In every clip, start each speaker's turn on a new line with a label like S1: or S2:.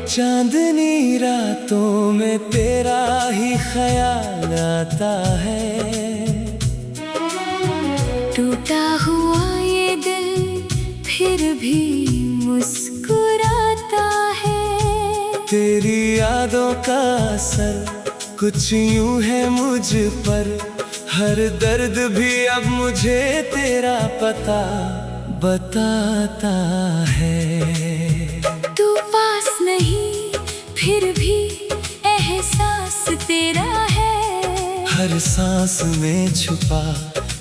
S1: चांदनी रातों में तेरा ही ख्याल आता है।
S2: टूटा हुआ ये दिल फिर भी मुस्कुराता है।
S1: तेरी यादों का असर कुछ यूं है मुझ पर, हर दर्द भी अब मुझे तेरा पता बताता है।
S2: तू पास नहीं फिर भी एहसास तेरा है।
S1: हर सांस में छुपा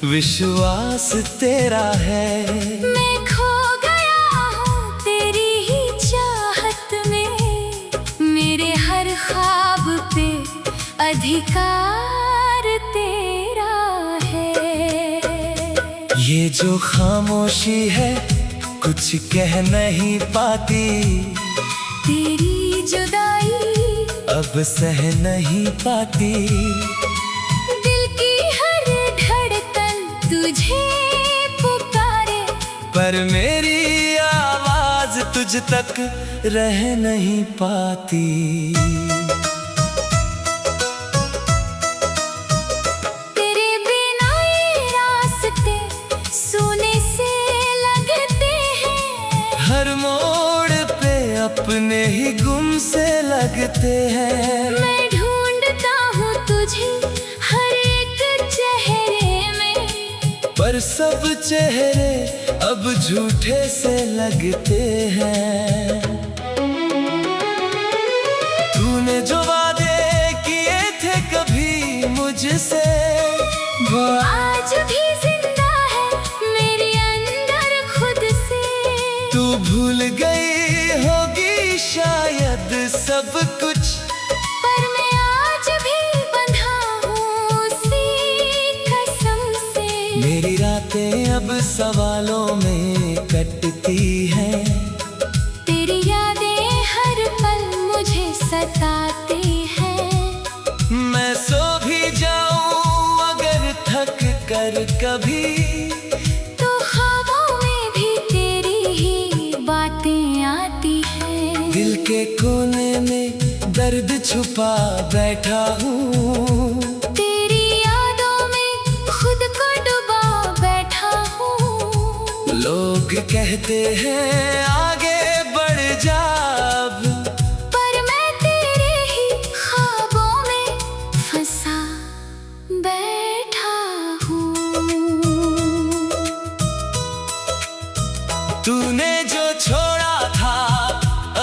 S1: विश्वास तेरा है।
S2: मैं खो गया हूँ तेरी ही चाहत में, मेरे हर ख्वाब पे अधिकार तेरा है।
S1: ये जो खामोशी है कुछ कह नहीं पाती,
S2: तेरी जुदाई
S1: अब सह नहीं पाती।
S2: दिल की हर धड़कन तुझे पुकारे,
S1: पर मेरी आवाज तुझ तक रह नहीं पाती।
S2: तेरे बिना ये रास्ते सोने से लगते हैं।
S1: हर मोड़ पे अपने ही गुम से लगते हैं।
S2: मैं ढूंढता हूँ तुझे हर एक चेहरे में,
S1: पर सब चेहरे अब झूठे से लगते हैं। तूने जो वादे किए थे कभी मुझसे, वो
S2: आज भी जिंदा है मेरे अंदर खुद से।
S1: तू भूल गई होगी शायद सब कुछ,
S2: पर मैं आज भी बंधा हूँ उसी कसम से।
S1: मेरी रातें अब सवालों में कटती हैं।
S2: तेरी यादें हर पल मुझे सताती हैं।
S1: मैं सो भी जाऊं अगर थक कर कभी,
S2: तो ख्वाबों में भी तेरी ही बातें आती हैं।
S1: दिल के कोने में दर्द छुपा बैठा हूँ।
S2: तेरी यादों में खुद को डुबा बैठा हूँ।
S1: लोग कहते हैं आगे बढ़ जा अब,
S2: पर मैं तेरे ही ख्वाबों में फंसा बैठा हूँ।
S1: तूने जो छोड़ा था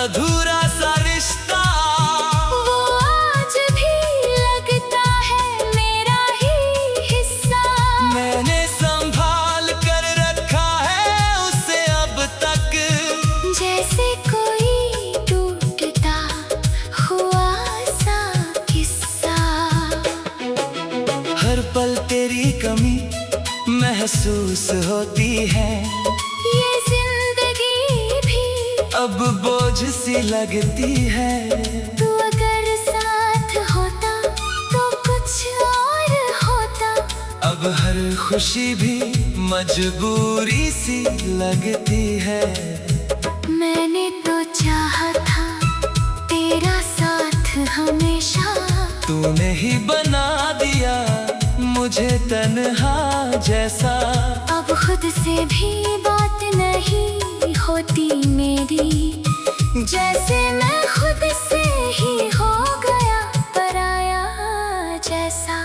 S1: अधूरा सा रिश्ता,
S2: वो आज भी लगता है मेरा ही हिस्सा।
S1: मैंने संभाल कर रखा है उसे अब तक,
S2: जैसे कोई टूटता हुआ सा किस्सा।
S1: हर पल तेरी कमी महसूस होती है।
S2: ये जिंदगी भी
S1: अब बोझ सी लगती है।
S2: तू अगर साथ होता तो कुछ और होता।
S1: अब हर खुशी भी मजबूरी सी लगती है।
S2: मैंने तो चाहा था तेरा साथ हमेशा,
S1: तूने ही बना दिया मुझे तन्हा जैसा।
S2: अब खुद से भी बात नहीं होती मेरी, जैसे मैं खुद से ही हो गया पराया जैसा।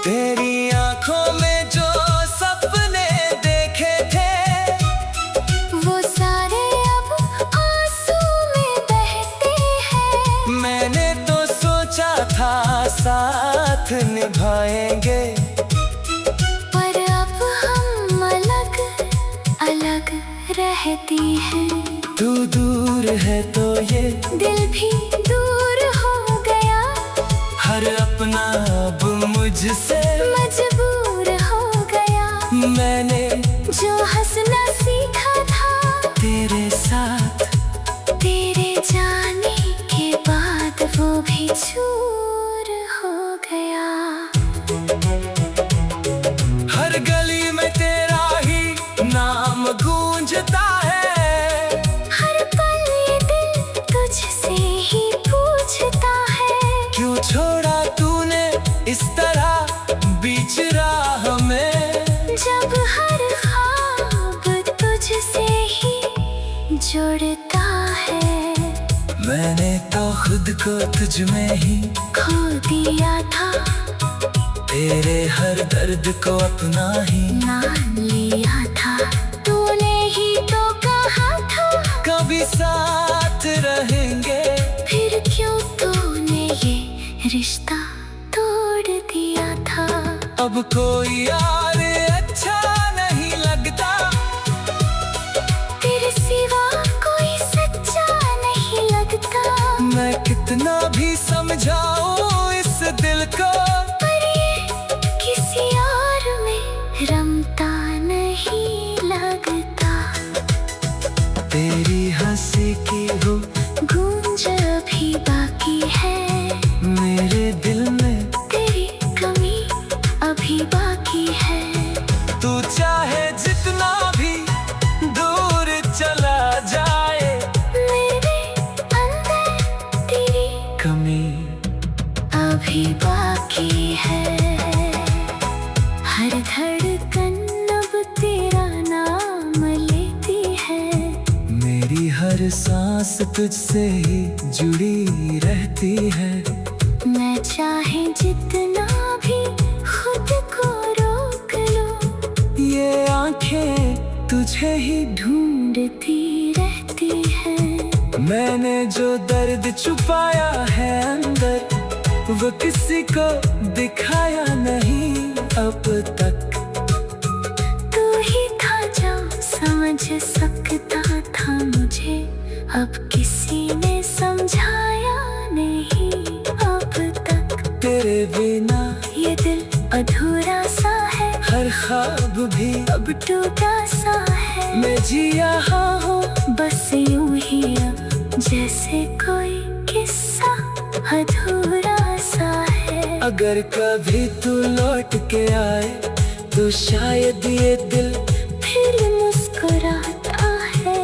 S1: तेरी आंखों में जो सपने देखे थे,
S2: वो सारे अब आंसू में बहते हैं।
S1: मैंने तो सोचा था साथ निभाएंगे,
S2: पर अब हम अलग अलग रहती हैं।
S1: तू दूर है तो ये
S2: दिल भी दूर हो गया,
S1: हर अपना अब मुझसे
S2: मजबूर हो गया।
S1: मैंने
S2: जो हंसना सीखा था
S1: तेरे साथ,
S2: तेरे जाने के बाद वो भी चूर हो गया।
S1: हर गली में तेरा ही नाम गूंजता है।
S2: हर पल
S1: खुद को तुझ में ही
S2: खो दिया था,
S1: तेरे हर दर्द को अपना ही
S2: मान लिया था। तूने ही तो कहा था
S1: कभी साथ रहेंगे,
S2: फिर क्यों तूने ये रिश्ता तोड़ दिया था।
S1: अब कोई यार अच्छा नहीं लगता,
S2: तेरे सिवा कोई सच्चा नहीं लगता।
S1: मैं कितना भी समझाऊं इस दिल को,
S2: पर ये किसी और में रमता नहीं लगता।
S1: तेरी हंसी की वो
S2: गूंज अभी बाकी है,
S1: मेरे दिल में
S2: तेरी कमी अभी बाकी है।
S1: तू चाहे जितना भी दूर चला जाए,
S2: मेरे अंदर तेरी
S1: कमी
S2: अभी बाकी है। हर धड़कन अब तेरा नाम लेती है,
S1: मेरी हर सांस तुझसे ही जुड़ी रहती है।
S2: मैं चाहे जितना भी खुद को रोक लूं,
S1: ये आंखें तुझे ही
S2: ढूंढती रहती है।
S1: मैंने जो दर्द छुपाया है अंदर, वो किसी को दिखाया नहीं अब तक।
S2: तू ही था जो समझ सकता था मुझे, अब किसी ने समझाया नहीं अब तक।
S1: तेरे बिना
S2: ये दिल अधूरा सा है,
S1: हर ख्वाब भी
S2: अब टूटा सा है।
S1: मैं जी रहा हूँ,
S2: बस यूं ही अब जैसे कोई किस्सा अधूरा सा है।
S1: अगर कभी तू लौट के आए तो शायद ये दिल
S2: फिर मुस्कुराता है।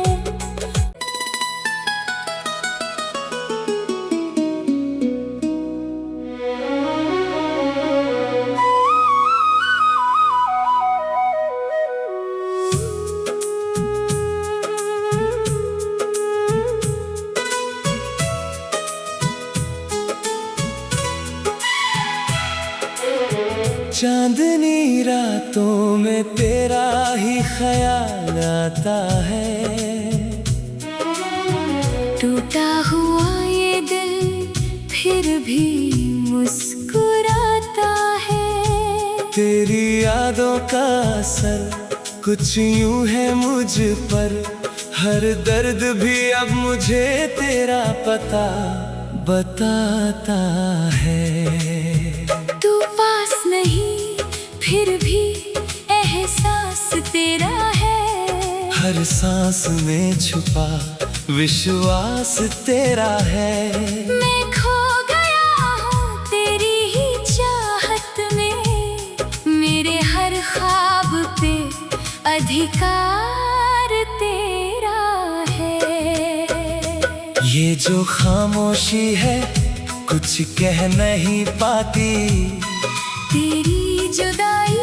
S1: चांदनी रातों में तेरा ही ख्याल आता है।
S2: टूटा हुआ ये दिल फिर भी मुस्कुराता है।
S1: तेरी यादों का असर कुछ यूं है मुझ पर, हर दर्द भी अब मुझे तेरा पता बताता है।
S2: तू पास नहीं फिर भी एहसास तेरा है,
S1: हर सांस में छुपा विश्वास तेरा है।
S2: मैं खो गया हूँ तेरी ही चाहत में, मेरे हर ख्वाब पे अधिकार तेरा है।
S1: ये जो खामोशी है कुछ कह नहीं पाती,
S2: तेरी जुदाई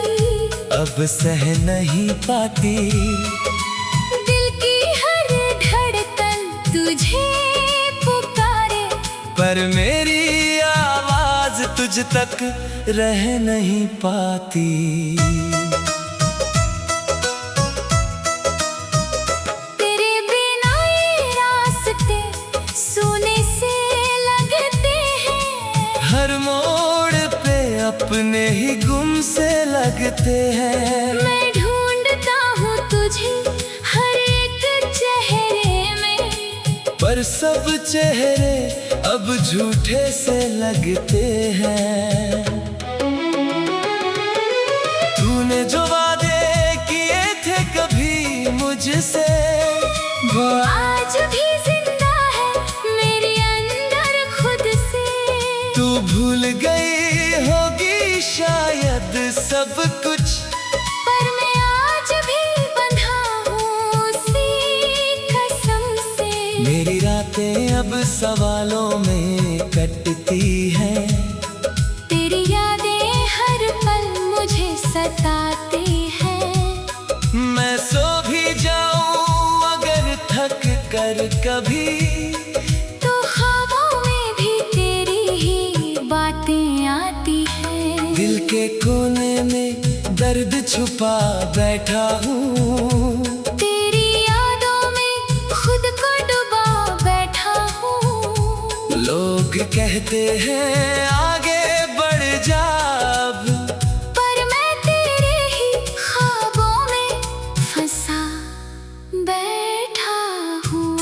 S1: अब सह नहीं पाती।
S2: दिल की हर धड़कन तुझे पुकारे,
S1: पर मेरी आवाज तुझ तक रह नहीं पाती।
S2: तेरे बिना ये रास्ते सूने से लगते हैं,
S1: हर मोड़ पे अपने ही गुम से लगते हैं।
S2: मैं ढूंढता हूँ तुझे हर एक चेहरे में,
S1: पर सब चेहरे अब झूठे से लगते हैं। तूने जो वादे किए थे कभी मुझसे, वो
S2: आज भी जिंदा है मेरे अंदर खुद से।
S1: तू भूल गई होगी शायद सब कुछ,
S2: पर मैं आज भी बंधा हूँ उसी कसम से।
S1: मेरी रातें अब सवालों में कटती हैं।
S2: तेरी यादें हर पल मुझे सताती हैं।
S1: मैं सो भी जाऊं अगर थक कर कभी,
S2: तो ख्वाबों में भी
S1: कोने में दर्द छुपा बैठा हूँ।
S2: तेरी यादों में खुद को डुबा बैठा हूँ।
S1: लोग कहते हैं आगे बढ़ जा अब,
S2: पर मैं तेरे ही ख्वाबों में फंसा बैठा हूँ।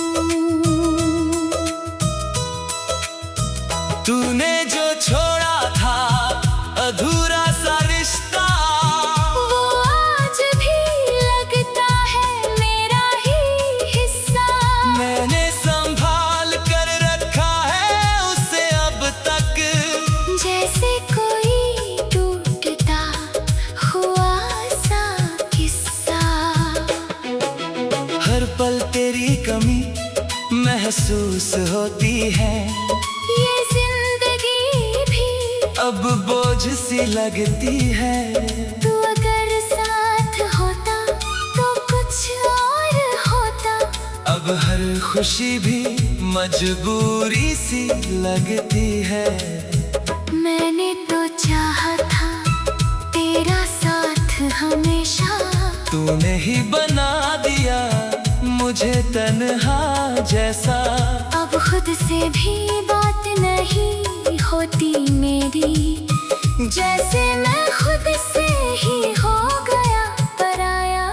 S1: तूने जो छोड़ा था अधूरा सा रिश्ता,
S2: वो आज भी लगता है मेरा ही हिस्सा।
S1: मैंने संभाल कर रखा है उसे अब तक,
S2: जैसे कोई टूटता हुआ सा किस्सा।
S1: हर पल तेरी कमी महसूस होती है,
S2: ये जिंदगी भी
S1: अब बोझ सी लगती है।
S2: तू अगर साथ होता तो कुछ और होता।
S1: अब हर खुशी भी मजबूरी सी लगती है।
S2: मैंने तो चाहा था तेरा साथ हमेशा,
S1: तूने ही बना दिया मुझे तन्हा जैसा।
S2: अब खुद से भी बात नहीं होती मेरी, जैसे मैं खुद से ही हो गया पराया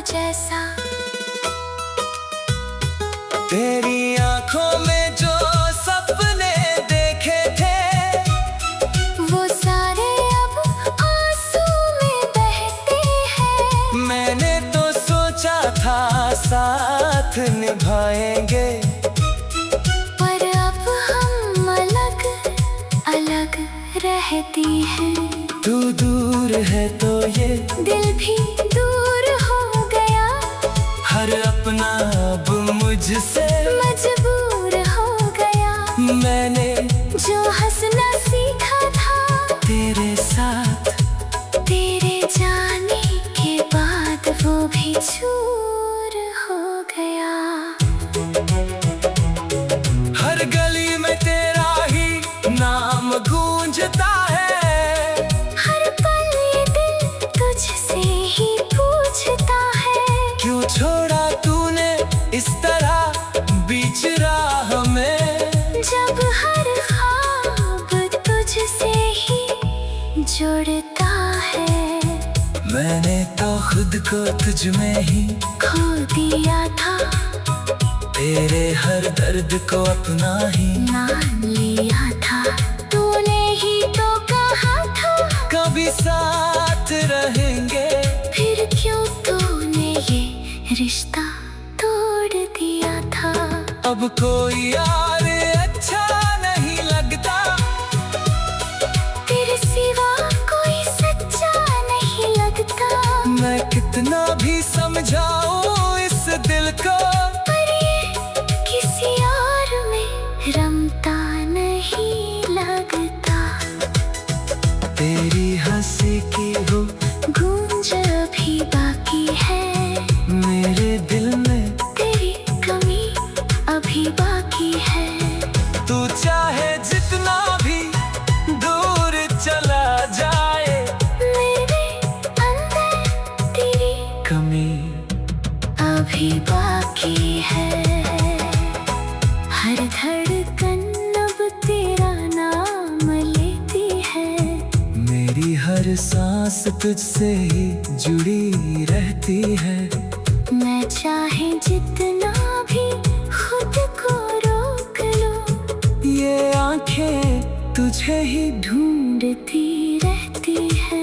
S2: जैसा।
S1: तेरी आंखों में जो सपने देखे थे,
S2: वो सारे अब आंसू में बहते हैं।
S1: मैंने तो सोचा था साथ निभाएंगे,
S2: पर अब हम अलग अलग रहती हैं।
S1: तू दूर है तो ये
S2: दिल भी दूर हो गया,
S1: हर अपना अब मुझसे
S2: मजबूर हो गया।
S1: मैंने
S2: जो हंसना सीखा था
S1: तेरे साथ,
S2: तेरे जाने के बाद वो भी चूर हो गया।
S1: हर गली में तेरा ही नाम गूंजता है,
S2: हर पल ये दिल तुझसे ही पूछता है।
S1: क्यों छोड़ा तूने इस तरह बीच राह में।
S2: जब हर ख्वाब तुझसे ही जुड़ता है।
S1: मैंने तो खुद को तुझ में ही
S2: खो दिया था,
S1: तेरे हर दर्द को अपना ही
S2: मान लिया था। तूने ही तो कहा था
S1: कभी साथ रहेंगे,
S2: फिर क्यों तूने ये रिश्ता तोड़ दिया था।
S1: अब कोई यार अच्छा नहीं लगता,
S2: तेरे सिवा कोई सच्चा नहीं लगता।
S1: मैं कितना भी समझाऊं इस दिल को,
S2: पर ये किसी और में रमता नहीं लगता।
S1: तेरी हंसी की वो
S2: गूंज अभी बाकी है,
S1: मेरे दिल में
S2: तेरी कमी अभी बाकी है।
S1: तू चाहे जितना भी दूर चला जाए,
S2: मेरे अंदर तेरी
S1: कमी
S2: अभी बाकी है। हर धड़कन अब तेरा नाम लेती है।
S1: मेरी हर सांस तुझसे ही जुड़ी रहती है।
S2: मैं चाहे जितना भी खुद को रोक लूं,
S1: ये आंखें तुझे ही
S2: ढूंढती रहती है।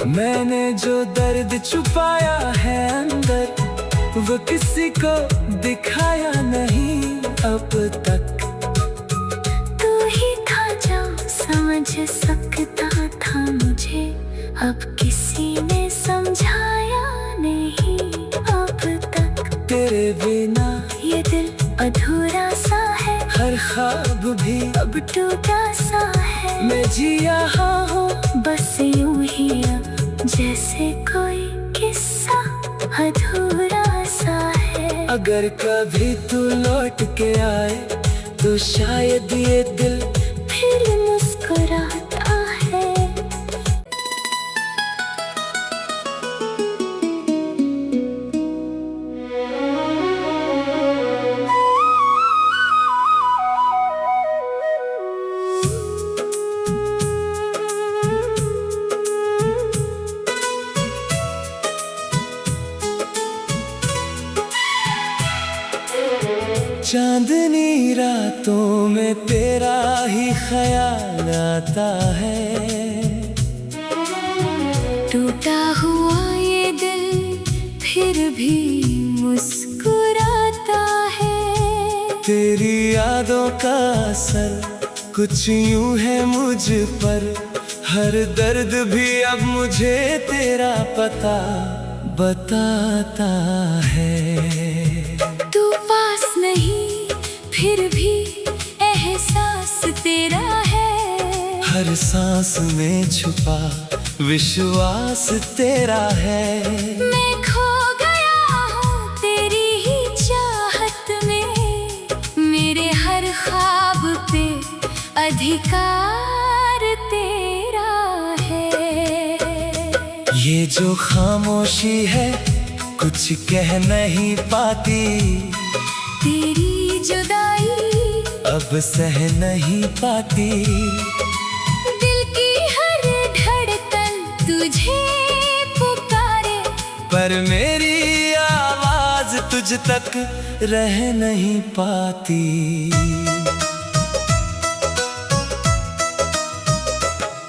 S1: मैंने जो दर्द छुपाया है अंदर, वो किसी को दिखाया नहीं अब तक।
S2: तू ही था जो समझ सकता था मुझे, अब किसी ने समझाया नहीं अब तक।
S1: तेरे बिना
S2: ये दिल अधूरा सा है,
S1: हर ख्वाब भी
S2: अब टूटा सा है।
S1: मैं जी रहा हूँ
S2: बस यूं ही अब जैसे कोई किस्सा अधूरा सा है।
S1: अगर कभी तू लौट के आए तो शायद ये दिल
S2: फिर मुस्कुराता है।
S1: चांदनी रातों में तेरा ही ख्याल आता है।
S2: टूटा हुआ ये दिल फिर भी मुस्कुराता है।
S1: तेरी यादों का असर कुछ यूं है मुझ पर, हर दर्द भी अब मुझे तेरा पता बताता है।
S2: तू पास नहीं फिर भी एहसास तेरा है।
S1: हर सांस में छुपा विश्वास तेरा है।
S2: मैं खो गया हूँ तेरी ही चाहत में, मेरे हर ख्वाब पे अधिकार तेरा है।
S1: ये जो खामोशी है कुछ कह नहीं पाती,
S2: तेरी जुदाई
S1: अब सह नहीं पाती।
S2: दिल की हर धड़कन तुझे पुकारे,
S1: पर मेरी आवाज तुझ तक रह नहीं पाती।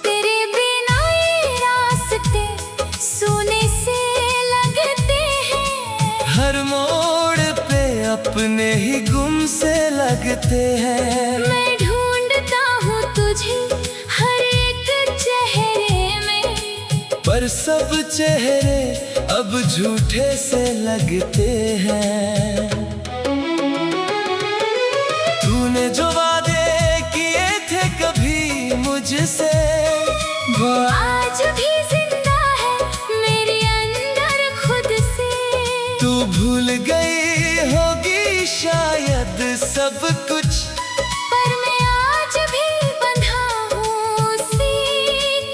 S2: तेरे बिना ये रास्ते सोने से लगते हैं।
S1: हर मोड़ पे अपने ही गुम से लगते हैं।
S2: मैं ढूंढता हूँ तुझे हर एक चेहरे में,
S1: पर सब चेहरे अब झूठे से लगते हैं। तूने जो वादे किए थे कभी मुझसे, वो
S2: आज भी जिंदा है मेरे अंदर खुद से।
S1: तू भूल गई होगी शायद सब कुछ,
S2: पर मैं आज भी बंधा हूँ उसी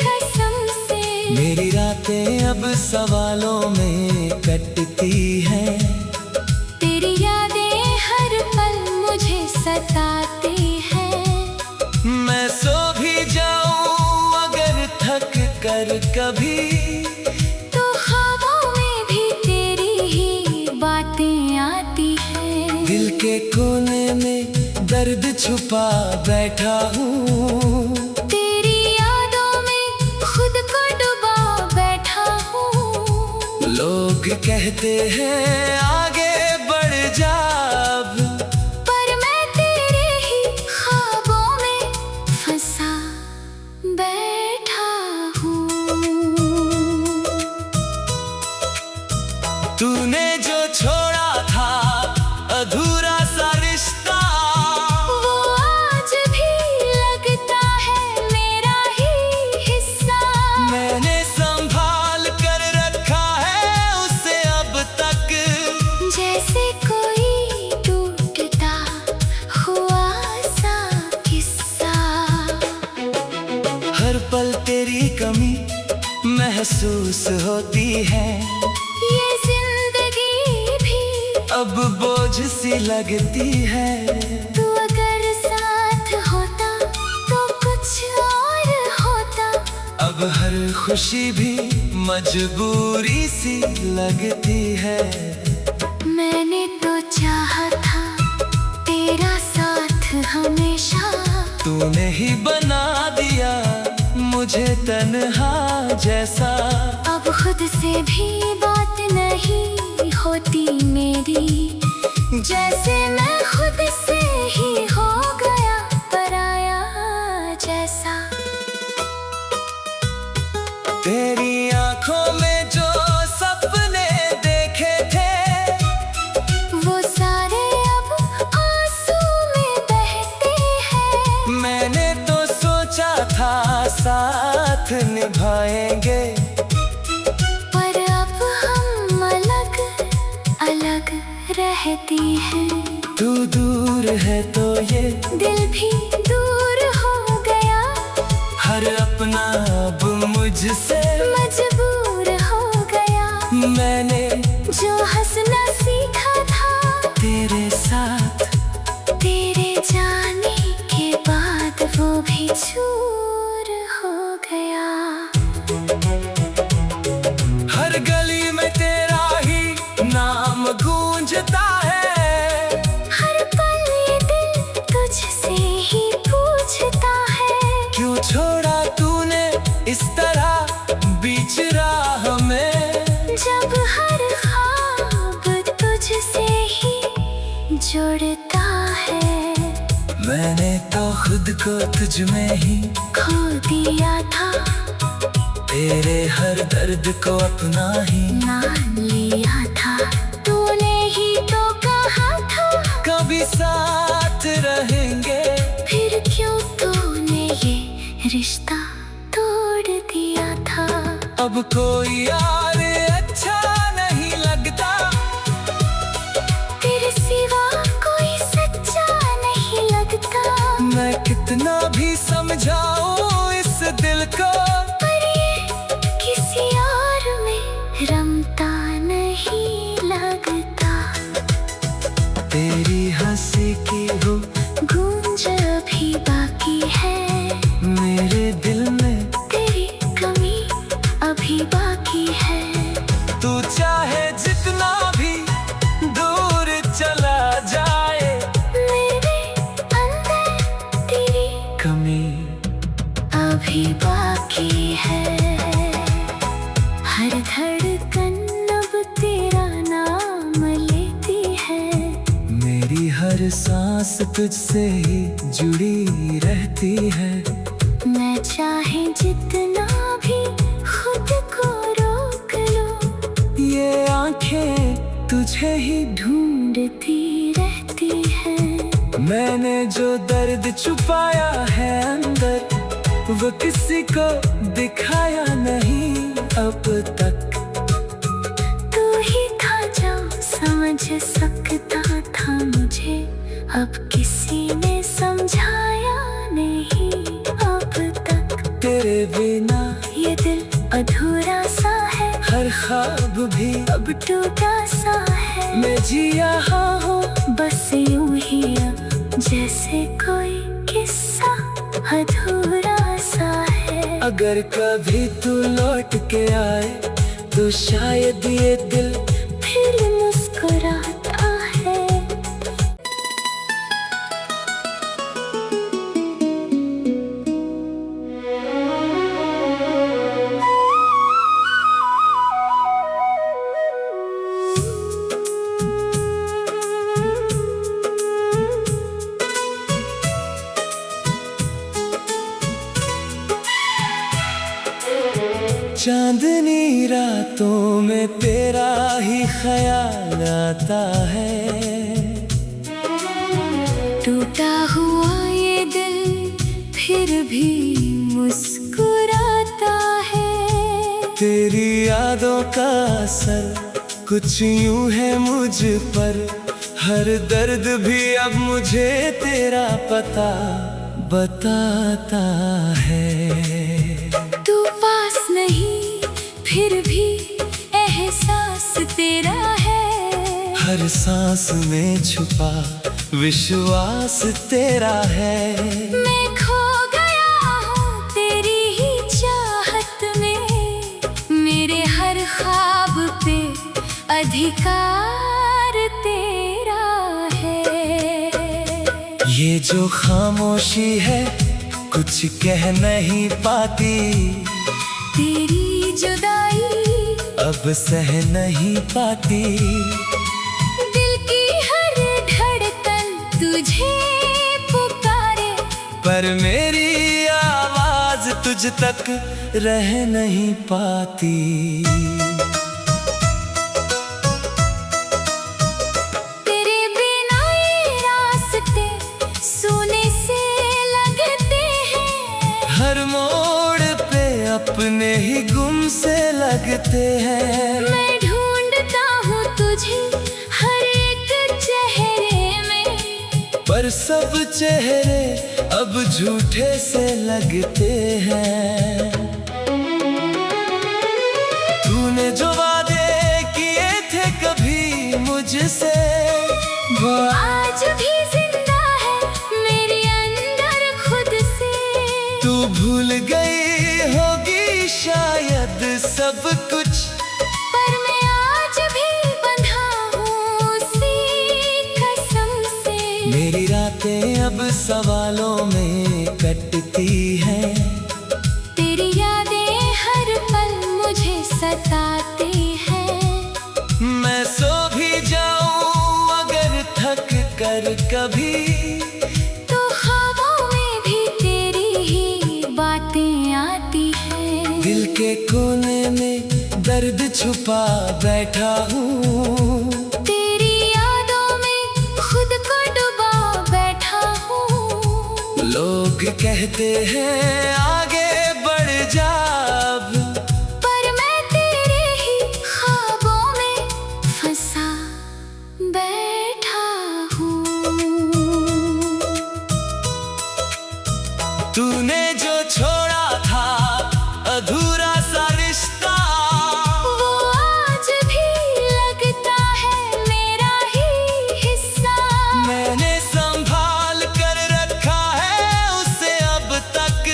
S2: कसम से।
S1: मेरी रातें अब सवालों में कटती हैं।
S2: तेरी यादें हर पल मुझे सताती हैं।
S1: मैं सो भी जाऊं अगर थक कर कभी,
S2: तो ख्वाबों में भी तेरी ही बातें आती हैं।
S1: दिल के कोने में दर्द छुपा बैठा हूँ।
S2: तेरी यादों में खुद को डुबा बैठा हूँ।
S1: लोग कहते हैं आगे बढ़ जा अब,
S2: पर मैं तेरे ही ख्वाबों में फंसा बैठा हूँ।
S1: तूने जो छोड़ा था अधूरा सा रिश्ता,
S2: वो आज भी लगता है मेरा ही हिस्सा।
S1: मैंने संभाल कर रखा है उसे अब तक,
S2: जैसे कोई टूटता हुआ सा किस्सा।
S1: हर पल तेरी कमी महसूस होती है।
S2: ये जिंदगी भी
S1: अब बोझ सी लगती है।
S2: तू अगर साथ होता तो कुछ और होता।
S1: अब हर खुशी भी मजबूरी सी लगती है।
S2: मैंने तो चाहा था तेरा साथ हमेशा,
S1: तूने ही बना दिया मुझे तन्हा जैसा।
S2: अब खुद से भी बात नहीं होती मेरी, जैसे मैं खुद से ही हो गया पराया जैसा।
S1: तेरी आंखों में जो सपने देखे थे,
S2: वो सारे अब आंसू में बहते हैं।
S1: मैंने तो सोचा था साथ निभाएंगे,
S2: पर अब हम अलग अलग रहती हैं।
S1: तू दूर है तो ये
S2: दिल भी दूर हो गया,
S1: हर अपना अब मुझसे
S2: मजबूर हो गया।
S1: मैंने
S2: जो हंसना सीखा था
S1: तेरे साथ,
S2: तेरे जाने के बाद वो भी चूर हो गया।
S1: हर गली में तेरा ही नाम गूंजता है।
S2: हर पल
S1: खुद को तुझ में ही
S2: खो दिया था,
S1: तेरे हर दर्द को अपना ही
S2: मान लिया था। तूने ही तो कहा था
S1: कभी साथ रहेंगे,
S2: फिर क्यों तूने ये रिश्ता तोड़ दिया था।
S1: अब कोई यार अच्छा नहीं लगता,
S2: तेरे सिवा कोई सच्चा नहीं लगता।
S1: मैं कितना भी समझाऊं इस दिल को,
S2: पर ये किसी और में रमता नहीं लगता।
S1: तेरी हंसी की वो
S2: गूंज अभी बाकी है,
S1: मेरे दिल में
S2: तेरी कमी अभी बाकी है।
S1: तू चाहे जितना भी दूर चला जाए,
S2: मेरे अंदर तेरी
S1: कमी
S2: अभी बाकी है। हर धड़कन अब तेरा नाम लेती है,
S1: मेरी हर सांस तुझसे ही जुड़ी रहती है।
S2: मैं चाहे जितना भी खुद को रोक लूं,
S1: ये आंखें तुझे ही
S2: ढूंढती रहती है।
S1: मैंने जो दर्द छुपाया है अंदर, वो किसी को दिखाया नहीं अब तक।
S2: तू ही था जो समझ सकता था मुझे, अब किसी ने समझाया नहीं अब तक।
S1: तेरे बिना
S2: ये दिल अधूरा सा है,
S1: हर ख्वाब भी
S2: अब टूटा सा है।
S1: मैं जी रहा हूँ
S2: बस यूं ही जैसे कोई किस्सा अधूरा सा है।
S1: अगर कभी तू लौट के आए, तो शायद ये दिल
S2: फिर मुस्कुराता है।
S1: चांदनी रातों में तेरा ही ख्याल आता है।
S2: टूटा हुआ ये दिल फिर भी मुस्कुराता है।
S1: तेरी यादों का असर कुछ यूं है मुझ पर, हर दर्द भी अब मुझे तेरा पता बताता है।
S2: तू पास नहीं फिर भी एहसास तेरा है,
S1: हर सांस में छुपा विश्वास तेरा है।
S2: मैं खो गया हूँ तेरी ही चाहत में, मेरे हर ख्वाब पे अधिकार तेरा है।
S1: ये जो खामोशी है कुछ कह नहीं पाती,
S2: तेरी जुदाई
S1: अब सह नहीं पाती।
S2: दिल की हर धड़कन तुझे पुकारे,
S1: पर मेरी आवाज तुझ तक रह नहीं पाती।
S2: तेरे बिना ये रास्ते सूने से लगते हैं,
S1: हर मोड़ पे अपने ही गुम से लगते हैं।
S2: मैं ढूंढता हूँ तुझे हर एक चेहरे में,
S1: पर सब चेहरे अब झूठे से लगते हैं। तूने जो वादे किए थे कभी मुझसे, वो
S2: आज भी जिंदा है मेरे अंदर खुद से।
S1: तू भूल गई होगी शायद सब कुछ,
S2: पर मैं आज भी बंधा हूँ उसी कसम से।
S1: मेरी रातें अब सवालों में कटती हैं।
S2: तेरी यादें हर पल मुझे सताती हैं।
S1: मैं सो भी जाऊं अगर थक कर कभी,
S2: तो ख्वाबों में
S1: सीने में दर्द छुपा बैठा हूँ।
S2: तेरी यादों में खुद को डुबा बैठा हूँ।
S1: लोग कहते हैं आगे बढ़ जा अब,
S2: पर मैं तेरे ही ख्वाबों में फंसा बैठा हूँ।
S1: तूने जो छोड़ा था अधूरा सा रिश्ता,
S2: वो आज भी लगता है मेरा ही हिस्सा।
S1: मैंने संभाल कर रखा है उसे अब तक,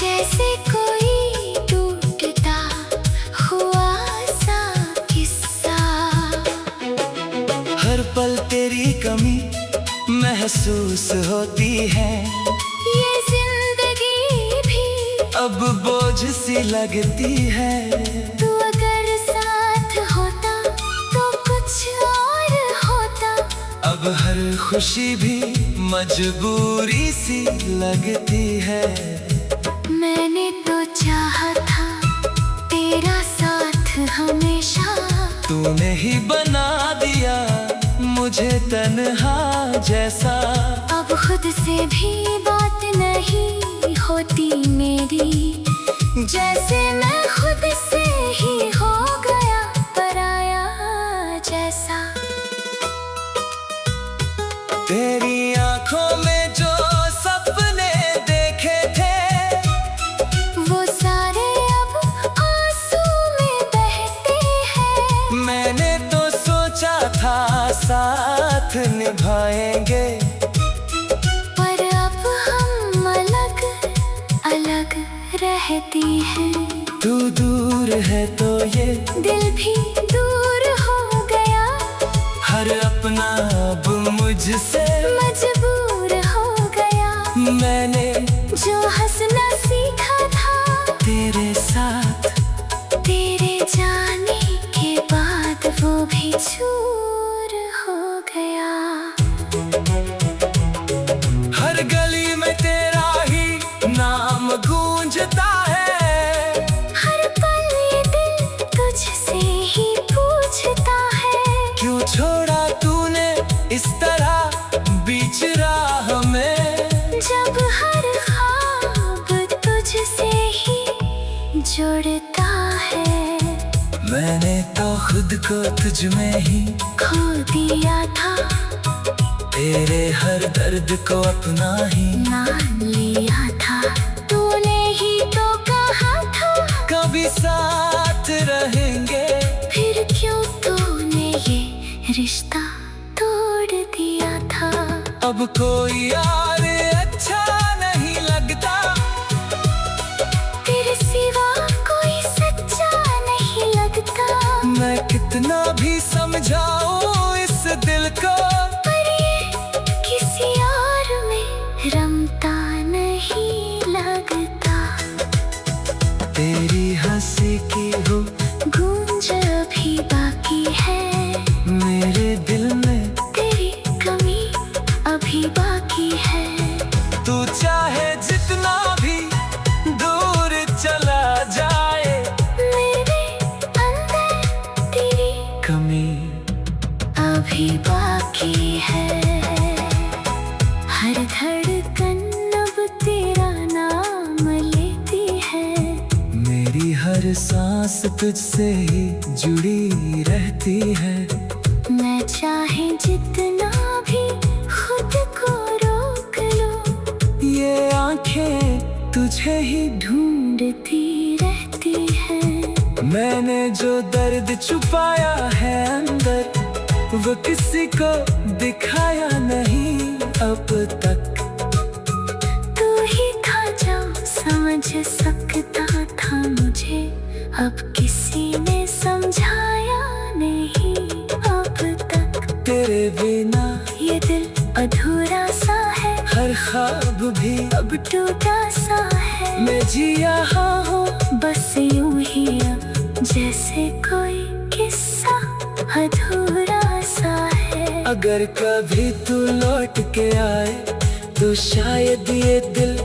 S2: जैसे कोई टूटता हुआ सा किस्सा।
S1: हर पल तेरी कमी महसूस होती है,
S2: ये जिंदगी भी
S1: अब बोझ सी लगती है।
S2: तू अगर साथ होता तो कुछ और होता।
S1: अब हर खुशी भी मजबूरी सी लगती है।
S2: मैंने तो चाहा था तेरा साथ हमेशा,
S1: तूने ही बना दिया मुझे तन्हा जैसा।
S2: अब खुद से भी बात नहीं होती मेरी, जैसे मैं खुद से ही हो गया पराया जैसा।
S1: तेरी आंखों में जो सपने देखे थे,
S2: वो सारे अब आंसू में बहते हैं।
S1: मैंने तो सोचा था साथ निभाएंगे,
S2: पर अब हम अलग अलग रहती हैं।
S1: तू दूर है तो ये
S2: दिल भी दूर हो गया,
S1: हर अपना अब मुझसे
S2: मजबूर हो गया।
S1: मैंने
S2: जो हंसना सीखा था
S1: तेरे साथ,
S2: तेरे जाने के बाद वो भी चूर हो गया।
S1: हर गली में तेरा ही नाम गूंजता है,
S2: हर पल ये दिल तुझसे ही पूछता है।
S1: क्यों छोड़ा तूने इस तरह बीच राह में,
S2: जब हर ख्वाब तुझसे ही जुड़ता है।
S1: मैंने तो खुद को तुझ में ही
S2: खो दिया था,
S1: तेरे हर दर्द को अपना ही
S2: मान लिया था। तूने ही तो कहा था
S1: कभी साथ रहेंगे,
S2: फिर क्यों तूने ये रिश्ता तोड़ दिया था।
S1: अब कोई यार अच्छा नहीं लगता,
S2: तेरे सिवा कोई सच्चा नहीं लगता।
S1: मैं कितना भी समझाऊं इस दिल को,
S2: पर ये किसी और में रमता नहीं लगता।
S1: तेरी हंसी की हो
S2: गूंज अभी बाकी है,
S1: मेरे दिल में
S2: तेरी कमी अभी बाकी है।
S1: तू चाहे जितना भी दूर चला जाए,
S2: मेरे अंदर तेरी
S1: कमी
S2: अभी बाकी है। हर धड़कन अब तेरा नाम लेती है,
S1: मेरी हर सांस तुझसे ही जुड़ी रहती है।
S2: मैं चाहे जितना भी खुद को रोक लूं,
S1: ये आंखें तुझे ही
S2: ढूंढती रहती है।
S1: मैंने जो दर्द छुपाया है अंदर, वो किसी को दिखाया नहीं अब तक।
S2: तू ही था जो समझ सकता था मुझे, अब किसी ने समझाया नहीं अब तक।
S1: तेरे बिना
S2: ये दिल अधूरा सा है,
S1: हर ख्वाब भी
S2: अब टूटा सा है।
S1: मैं जी रहा हूँ
S2: बस यूं ही अब जैसे कोई किस्सा अधूरा सा है।
S1: अगर कभी तू लौट के आए तो शायद ये दिल